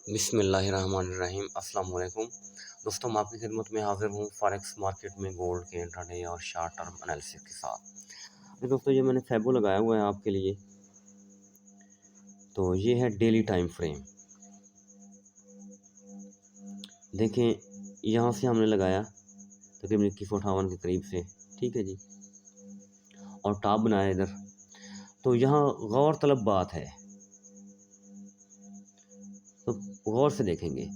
बिस्मिल्लाहिर्रहमानिर्रहीम अस्सलाम वालेकुम दोस्तों, मैं आपकी खिदमत में हाज़िर हूँ फॉरेक्स मार्केट में गोल्ड के इंट्राडे और शॉर्ट टर्म एनालिसिस के साथ। तो दोस्तों, ये मैंने फैबो लगाया हुआ है आपके लिए। तो ये है डेली टाइम फ्रेम। देखें, यहाँ से हमने लगाया तकरीबन 2158 के करीब से, ठीक है जी, और टॉप बनाया इधर। तो यहाँ गौर तलब बात है, तो गौर से देखेंगे।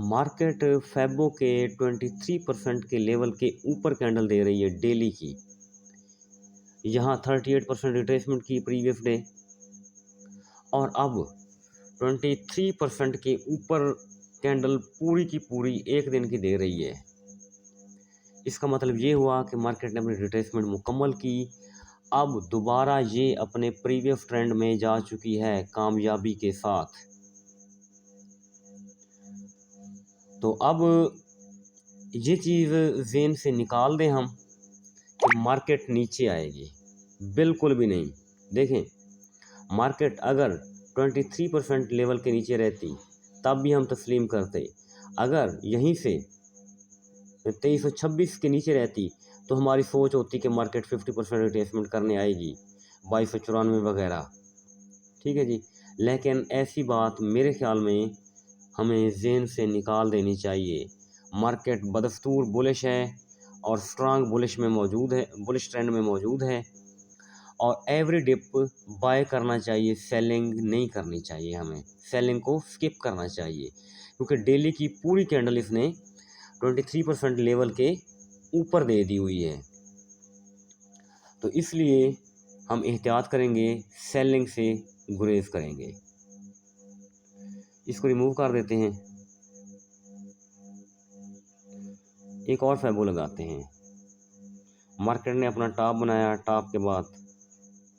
मार्केट फैबो के 23% के लेवल के ऊपर कैंडल दे रही है डेली की। यहाँ 38% रिट्रेसमेंट की प्रीवियस डे, और अब 23% के ऊपर कैंडल पूरी की पूरी एक दिन की दे रही है। इसका मतलब ये हुआ कि मार्केट ने अपनी रिट्रेसमेंट मुकम्मल की। अब दोबारा ये अपने प्रीवियस ट्रेंड में जा चुकी है कामयाबी के साथ। तो अब ये चीज़ ज़हन से निकाल दें हम कि मार्केट नीचे आएगी, बिल्कुल भी नहीं। देखें, मार्केट अगर 23% लेवल के नीचे रहती तब भी हम तस्लीम करते। अगर यहीं से 2326 के नीचे रहती तो हमारी सोच होती कि मार्केट 50% रिट्रेसमेंट करने आएगी, 2294 वगैरह, ठीक है जी। लेकिन ऐसी बात मेरे ख्याल में हमें ज़हन से निकाल देनी चाहिए। मार्केट बदस्तूर बुलिश है और स्ट्रांग बुलिश में मौजूद है, बुलिश ट्रेंड में मौजूद है, और एवरी डिप बाय करना चाहिए, सेलिंग नहीं करनी चाहिए। हमें सेलिंग को स्किप करना चाहिए, क्योंकि डेली की पूरी कैंडल इसने 23% लेवल के ऊपर दे दी हुई है। तो इसलिए हम एहतियात करेंगे, सेलिंग से गुरेज करेंगे। इसको रिमूव कर देते हैं, एक और फैबो लगाते हैं। मार्केट ने अपना टॉप बनाया, टॉप के बाद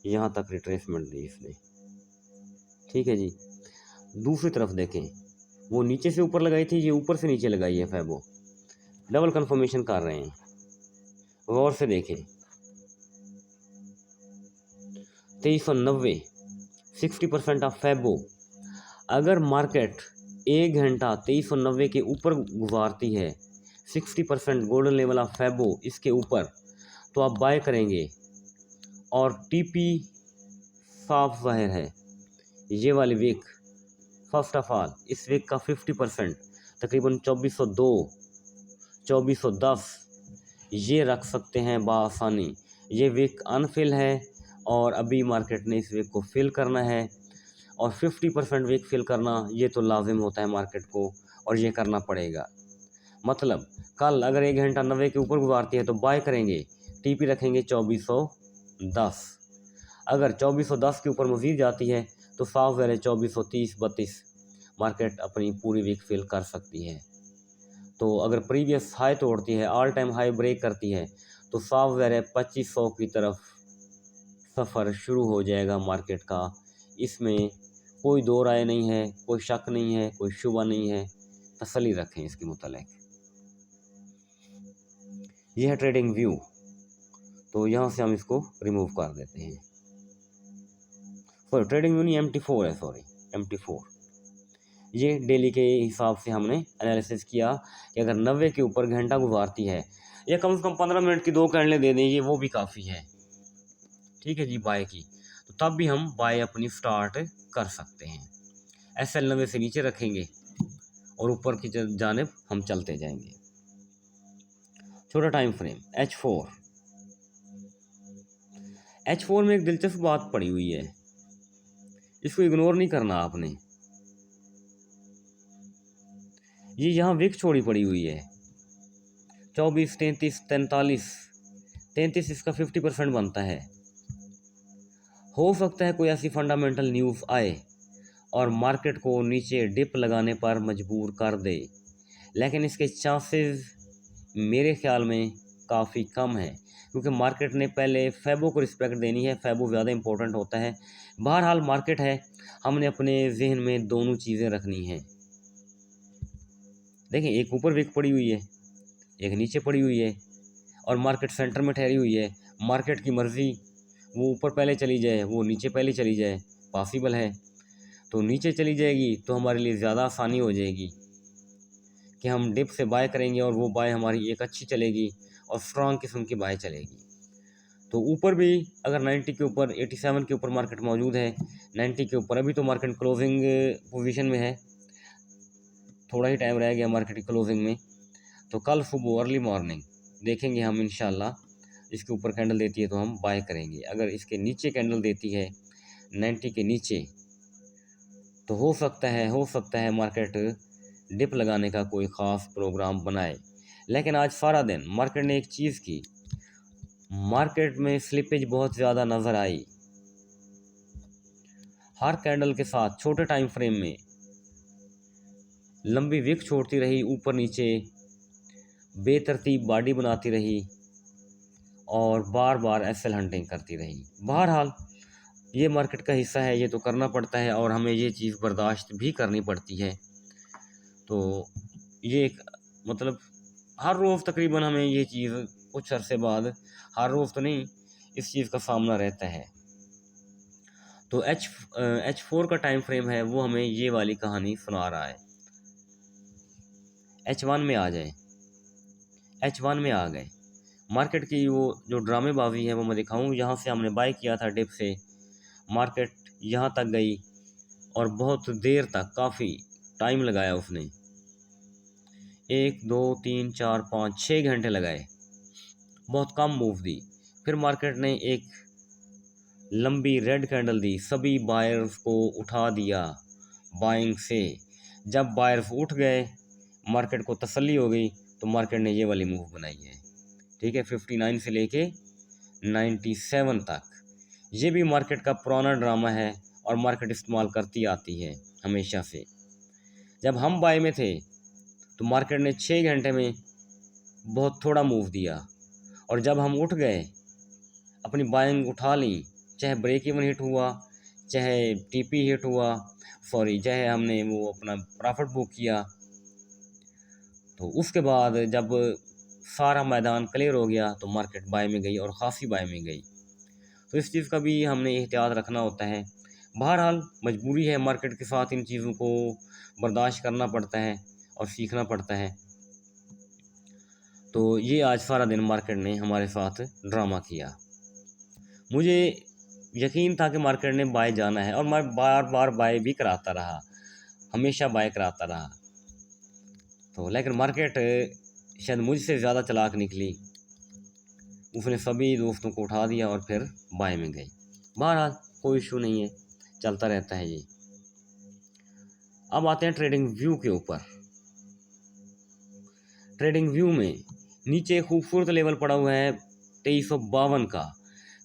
यहाँ तक रिट्रेसमेंट दी इसने, ठीक है जी। दूसरी तरफ देखें, वो नीचे से ऊपर लगाई थी, ये ऊपर से नीचे लगाई है फैबो। डबल कंफर्मेशन कर रहे हैं, गौर से देखें। 2390 60% ऑफ फैबो। अगर मार्केट 1 घंटा 2390 के ऊपर गुजारती है, 60% गोल्डन लेवल ऑफ फैबो इसके ऊपर, तो आप बाय करेंगे। और टीपी साफ जाहिर है, ये वाली वीक, फर्स्ट ऑफ ऑल इस वीक का 50% तकरीबन 2402 2410 ये रख सकते हैं बआसानी। ये वीक अनफिल है और अभी मार्केट ने इस वीक को फिल करना है, और 50% वीक फिल करना ये तो लाजिम होता है मार्केट को, और ये करना पड़ेगा। मतलब कल अगर 1 घंटा 90 के ऊपर गुजारती है तो बाय करेंगे, टीपी रखेंगे 2410। अगर 2410 के ऊपर मज़ीद जाती है तो साफ ज़ाहिर है 2430-32 मार्केट अपनी पूरी वीक फिल कर सकती है। तो अगर प्रीवियस हाई तोड़ती है, ऑल टाइम हाई ब्रेक करती है, तो साफ ज़ाहिर है 2500 की तरफ सफ़र शुरू हो जाएगा मार्केट का। इसमें कोई दो राय नहीं है, कोई शक नहीं है, कोई शुबा नहीं है। तसल्ली रखें इसके मुतालिक। यह है ट्रेडिंग व्यू। तो यहाँ से हम इसको रिमूव कर देते हैं। सॉरी, ट्रेडिंग व्यू नहीं, MT4 है, सॉरी, MT4। ये डेली के हिसाब से हमने एनालिसिस किया कि अगर 90 के ऊपर घंटा गुजारती है, या कम से कम 15 मिनट की 2 कैंडलें दे दें, ये वो भी काफ़ी है, ठीक है जी, बाय की। तो तब भी हम बाय अपनी स्टार्ट कर सकते हैं। SL 90 से नीचे रखेंगे और ऊपर की जानिब हम चलते जाएंगे। छोटा टाइम फ्रेम H4 में एक दिलचस्प बात पड़ी हुई है, इसको इग्नोर नहीं करना आपने। ये यहाँ विक छोड़ी पड़ी हुई है 24, 33, 43, 33 इसका 50% बनता है। हो सकता है कोई ऐसी फंडामेंटल न्यूज़ आए और मार्केट को नीचे डिप लगाने पर मजबूर कर दे, लेकिन इसके चांसेस मेरे ख्याल में काफ़ी कम है, क्योंकि मार्केट ने पहले फैबो को रिस्पेक्ट देनी है। फैबो ज़्यादा इंपॉर्टेंट होता है। बहरहाल मार्केट है, हमने अपने जहन में दोनों चीज़ें रखनी हैं। देखें, एक ऊपर विक पड़ी हुई है, एक नीचे पड़ी हुई है, और मार्केट सेंटर में ठहरी हुई है। मार्केट की मर्ज़ी, वो ऊपर पहले चली जाए, वो नीचे पहले चली जाए, पॉसिबल है। तो नीचे चली जाएगी तो हमारे लिए ज़्यादा आसानी हो जाएगी कि हम डिप से बाय करेंगे और वो बाय हमारी एक अच्छी चलेगी और स्ट्रॉन्ग किस्म की बाय चलेगी। तो ऊपर भी अगर 90 के ऊपर 87 के ऊपर मार्केट मौजूद है, 90 के ऊपर अभी तो मार्केट क्लोजिंग पोजीशन में है, थोड़ा ही टाइम रह गया मार्केट की क्लोजिंग में। तो कल सुबह अर्ली मॉर्निंग देखेंगे हम इंशाल्लाह, इसके ऊपर कैंडल देती है तो हम बाय करेंगे। अगर इसके नीचे कैंडल देती है 90 के नीचे तो हो सकता है मार्केट डिप लगाने का कोई ख़ास प्रोग्राम बनाए। लेकिन आज सारा दिन मार्केट ने एक चीज़ की, मार्केट में स्लिपेज बहुत ज़्यादा नज़र आई। हर कैंडल के साथ छोटे टाइम फ्रेम में लंबी विक छोड़ती रही, ऊपर नीचे बेतरतीब बॉडी बनाती रही और बार बार एसएल हंटिंग करती रही। बहरहाल ये मार्केट का हिस्सा है, ये तो करना पड़ता है और हमें ये चीज़ बर्दाश्त भी करनी पड़ती है। तो ये एक मतलब हर रोज़ तकरीबन हमें ये चीज़ कुछ अरसे बाद, हर रोज़ तो नहीं, इस चीज़ का सामना रहता है। तो H4 का टाइम फ्रेम है वो हमें ये वाली कहानी सुना रहा है। H1 में आ जाए, H1 में आ गए। मार्केट की वो जो ड्रामेबाजी है वो मैं दिखाऊँ। यहाँ से हमने बाय किया था डिप से, मार्केट यहाँ तक गई और बहुत देर तक, काफ़ी टाइम लगाया उसने, 1 2 3 4 5 6 घंटे लगाए, बहुत कम मूव दी। फिर मार्केट ने एक लंबी रेड कैंडल दी, सभी बायर्स को उठा दिया बाइंग से। जब बायर्स उठ गए, मार्केट को तसल्ली हो गई, तो मार्केट ने ये वाली मूव बनाई है, ठीक है, 59 से लेके 97 तक। ये भी मार्केट का पुराना ड्रामा है और मार्केट इस्तेमाल करती आती है हमेशा से। जब हम बाय में थे तो मार्केट ने 6 घंटे में बहुत थोड़ा मूव दिया और जब हम उठ गए, अपनी बाइंग उठा ली, चाहे ब्रेक इवन हिट हुआ, चाहे टीपी हिट हुआ, चाहे हमने वो अपना प्रॉफिट बुक किया, तो उसके बाद जब सारा मैदान क्लियर हो गया तो मार्केट बाय में गई और ख़ासी बाय में गई। तो इस चीज़ का भी हमने एहतियात रखना होता है। बहरहाल मजबूरी है, मार्केट के साथ इन चीज़ों को बर्दाश्त करना पड़ता है और सीखना पड़ता है। तो ये आज सारा दिन मार्केट ने हमारे साथ ड्रामा किया। मुझे यकीन था कि मार्केट ने बाय जाना है और मैं बार बार बाय भी कराता रहा, हमेशा बाय कराता रहा। तो लेकिन मार्केट शायद मुझसे ज़्यादा चालाक निकली, उसने सभी दोस्तों को उठा दिया और फिर बाय में गई। बहरहाल कोई इशू नहीं है, चलता रहता है ये। अब आते हैं ट्रेडिंग व्यू के ऊपर। ट्रेडिंग व्यू में नीचे खूबसूरत लेवल पड़ा हुआ है 2352 का।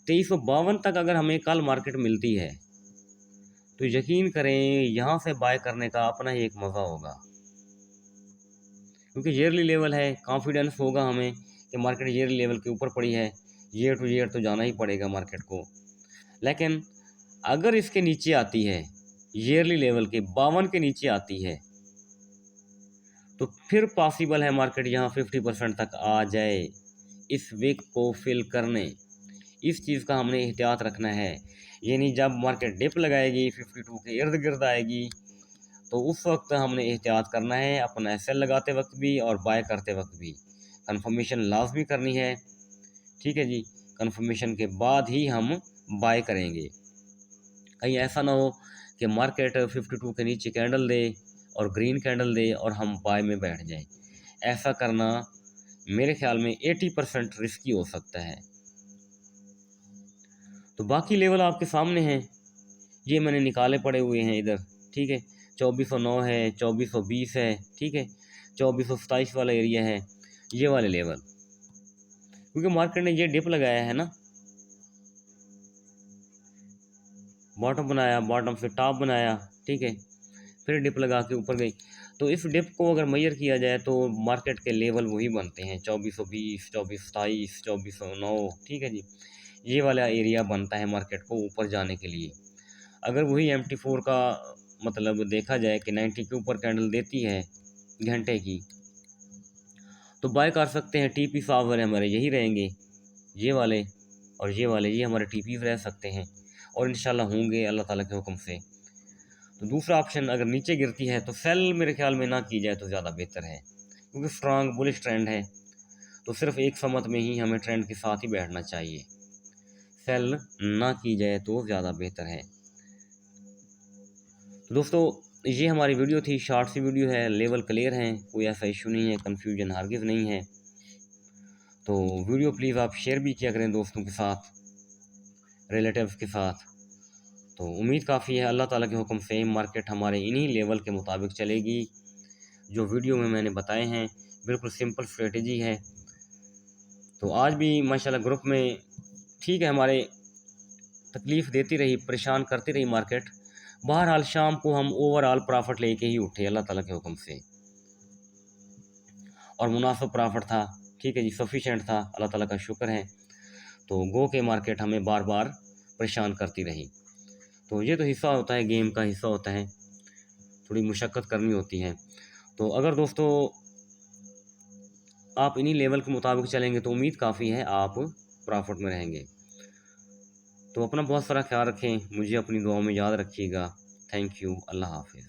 2352 तक अगर हमें कल मार्केट मिलती है तो यकीन करें यहाँ से बाय करने का अपना ही एक मज़ा होगा, क्योंकि ईयरली लेवल है, कॉन्फिडेंस होगा हमें कि मार्केट ईयरली लेवल के ऊपर पड़ी है, ईयर टू ईयर तो जाना ही पड़ेगा मार्केट को। लेकिन अगर इसके नीचे आती है, ईयरली लेवल के 52 के नीचे आती है, तो फिर पॉसिबल है मार्केट यहाँ 50% तक आ जाए इस वीक को फिल करने। इस चीज़ का हमने एहतियात रखना है, यानी जब मार्केट डिप लगाएगी 52 के इर्द गिर्द आएगी तो उस वक्त हमने एहतियात करना है, अपना एसएल लगाते वक्त भी और बाय करते वक्त भी। कंफर्मेशन लाजमी करनी है, ठीक है जी। कंफर्मेशन के बाद ही हम बाय करेंगे। कहीं ऐसा ना हो कि मार्केट 52 के नीचे कैंडल दे और ग्रीन कैंडल दे और हम बाय में बैठ जाएं। ऐसा करना मेरे ख्याल में 80% रिस्की हो सकता है। तो बाकी लेवल आपके सामने हैं, ये मैंने निकाले पड़े हुए हैं इधर, ठीक है। 2409 है, 2420 है, ठीक है, 2427 वाला एरिया है, ये वाले लेवल। क्योंकि मार्केट ने ये डिप लगाया है ना, बॉटम बनाया, बॉटम से टॉप बनाया, ठीक है, फिर डिप लगा के ऊपर गई। तो इस डिप को अगर मेजर किया जाए तो मार्केट के लेवल वही बनते हैं 2420, 2427, 2409, ठीक है जी। ये वाला एरिया बनता है मार्केट को ऊपर जाने के लिए। अगर वही MT4 का मतलब देखा जाए कि 90 के ऊपर कैंडल देती है घंटे की, तो बाय कर सकते हैं। TP साफ वाले हमारे यही रहेंगे, ये वाले और ये वाले, ये हमारे TPs रह सकते हैं और इंशाल्लाह होंगे अल्लाह ताला के हुक्म से। तो तो दूसरा ऑप्शन अगर नीचे गिरती है तो सेल मेरे ख्याल में ना की जाए तो ज़्यादा बेहतर है, क्योंकि स्ट्रांग बुलिश ट्रेंड है, तो सिर्फ एक समत में ही हमें ट्रेंड के साथ ही बैठना चाहिए, सेल ना की जाए तो ज़्यादा बेहतर है। तो दोस्तों ये हमारी वीडियो थी, शॉर्ट सी वीडियो है, लेवल क्लियर हैं, कोई ऐसा इशू नहीं है, कन्फ्यूजन हरगिज़ नहीं है। तो वीडियो प्लीज़ आप शेयर भी किया करें दोस्तों के साथ, रिलेटिव्स के साथ। तो उम्मीद काफ़ी है अल्लाह ताला के हुक्म से मार्केट हमारे इन्हीं लेवल के मुताबिक चलेगी जो वीडियो में मैंने बताए हैं, बिल्कुल सिंपल स्ट्रेटजी है। तो आज भी माशाल्लाह ग्रुप में ठीक है, हमारे तकलीफ़ देती रही, परेशान करती रही मार्केट, बहरहाल शाम को हम ओवरऑल प्रॉफिट लेके ही उठे अल्लाह ताला के हुक्म से, और मुनासिब प्रॉफिट था, ठीक है जी, सफिशेंट था, अल्लाह ताला का शुक्र है। तो गो के मार्केट हमें बार बार परेशान करती रही। तो ये तो हिस्सा होता है, गेम का हिस्सा होता है, थोड़ी मुशक्क़त करनी होती है। तो अगर दोस्तों आप इन्हीं लेवल के मुताबिक चलेंगे तो उम्मीद काफ़ी है आप प्रॉफिट में रहेंगे। तो अपना बहुत सारा ख्याल रखें, मुझे अपनी दुआओं में याद रखिएगा। थैंक यू, अल्लाह हाफ़िज़।